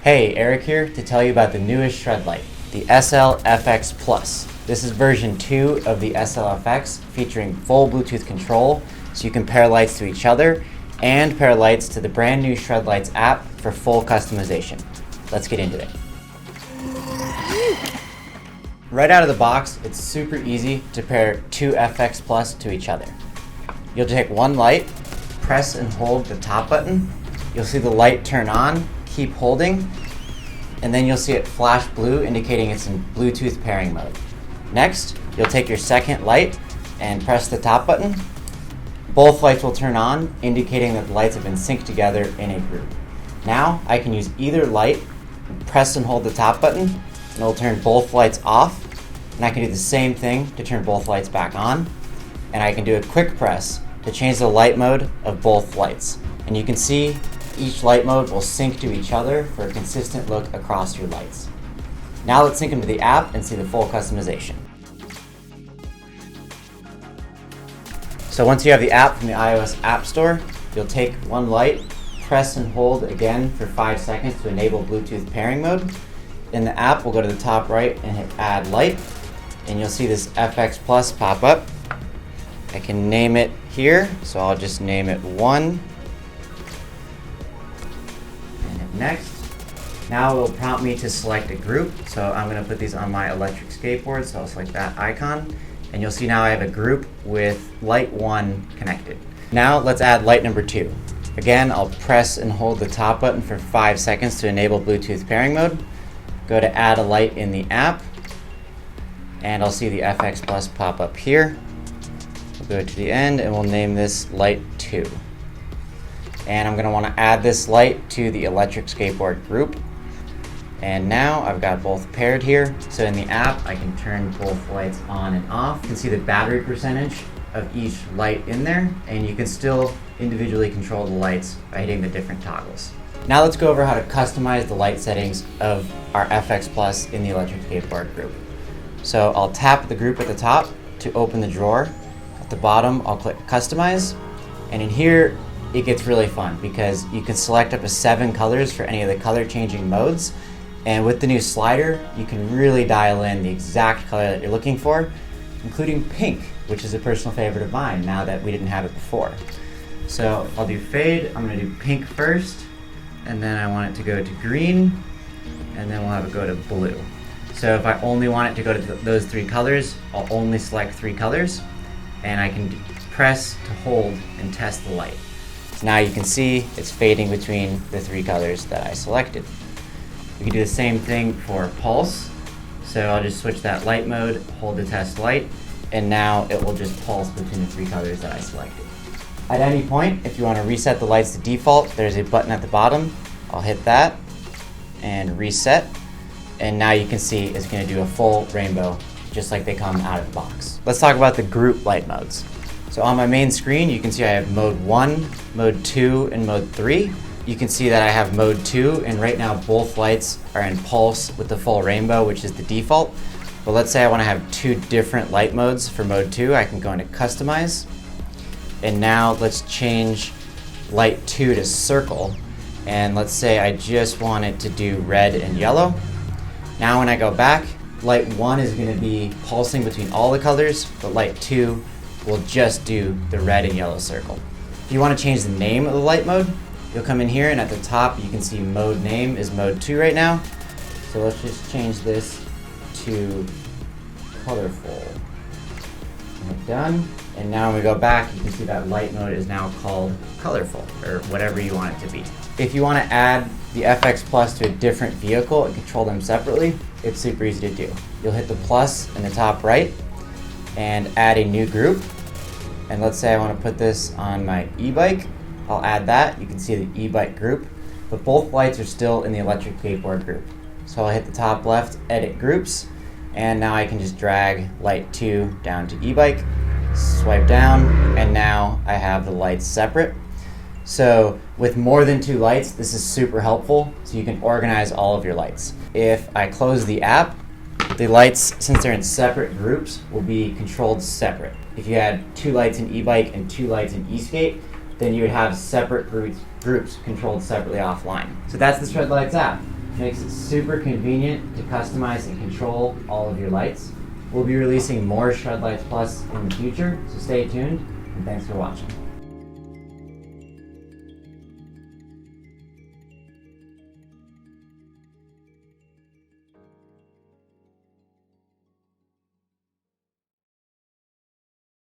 Hey, Eric here to tell you about the newest ShredLight, the SL-FX Plus. This is version 2 of the SL-FX, featuring full Bluetooth control, so you can pair lights to each other and pair lights to the brand new ShredLights app for full customization. Let's get into it. Right out of the box, it's super easy to pair two FX Plus to each other. You'll take one light, press and hold the top button. You'll see the light turn on, keep holding, and then you'll see it flash blue, indicating it's in Bluetooth pairing mode. Next, you'll take your second light and press the top button. Both lights will turn on, indicating that the lights have been synced together in a group. Now, I can use either light, press and hold the top button, and it'll turn both lights off. And I can do the same thing to turn both lights back on. And I can do a quick press to change the light mode of both lights. And you can see each light mode will sync to each other for a consistent look across your lights. Now let's sync them to the app and see the full customization. So once you have the app from the iOS App Store, you'll take one light, press and hold again for 5 seconds to enable Bluetooth pairing mode. In the app, we'll go to the top right and hit Add Light, and you'll see this FX Plus pop up. I can name it here, so I'll just name it 1. Next. Now it will prompt me to select a group, so I'm going to put these on my electric skateboard, so I'll select that icon, and you'll see now I have a group with light 1 connected. Now let's add light number 2. Again, I'll press and hold the top button for 5 seconds to enable Bluetooth pairing mode. Go to add a light in the app, and I'll see the FX Plus pop up here. We'll go to the end and we'll name this light 2. And I'm going to want to add this light to the electric skateboard group. And now I've got both paired here. So in the app, I can turn both lights on and off. You can see the battery percentage of each light in there, and you can still individually control the lights by hitting the different toggles. Now let's go over how to customize the light settings of our FX Plus in the electric skateboard group. So I'll tap the group at the top to open the drawer. At the bottom, I'll click Customize, and in here, it gets really fun because you can select up to 7 colors for any of the color changing modes. And with the new slider, you can really dial in the exact color that you're looking for, including pink, which is a personal favorite of mine now that we didn't have it before. So I'll do fade, I'm gonna do pink first, and then I want it to go to green, and then we'll have it go to blue. So if I only want it to go to those 3 colors, I'll only select 3 colors, and I can press to hold and test the light. So now you can see it's fading between the 3 colors that I selected. We can do the same thing for pulse. So I'll just switch that light mode, hold the test light, and now it will just pulse between the 3 colors that I selected. At any point, if you want to reset the lights to default, there's a button at the bottom. I'll hit that and reset. And now you can see it's going to do a full rainbow, just like they come out of the box. Let's talk about the group light modes. So on my main screen, you can see I have mode 1, mode 2, and mode 3. You can see that I have mode 2, and right now both lights are in pulse with the full rainbow, which is the default. But let's say I want to have 2 different light modes for mode 2. I can go into Customize. And now let's change light 2 to circle. And let's say I just want it to do red and yellow. Now when I go back, light 1 is going to be pulsing between all the colors, but light 2 will just do the red and yellow circle. If you want to change the name of the light mode, you'll come in here and at the top you can see mode name is mode 2 right now. So let's just change this to colorful. And done. And now when we go back, you can see that light mode is now called colorful, or whatever you want it to be. If you want to add the FX Plus to a different vehicle and control them separately, it's super easy to do. You'll hit the plus in the top right and add a new group. And let's say I want to put this on my e-bike. I'll add that. You can see the e-bike group, but both lights are still in the electric skateboard group. So I'll hit the top left, edit groups, and now I can just drag light 2 down to e-bike, swipe down, and now I have the lights separate. So with more than 2 lights, this is super helpful, so you can organize all of your lights. If I close the app, the lights, since they're in separate groups, will be controlled separate. If you had 2 lights in e-bike and 2 lights in e-skate, then you would have separate groups controlled separately offline. So that's the ShredLights app. Makes it super convenient to customize and control all of your lights. We'll be releasing more ShredLights Plus in the future, so stay tuned, and thanks for watching.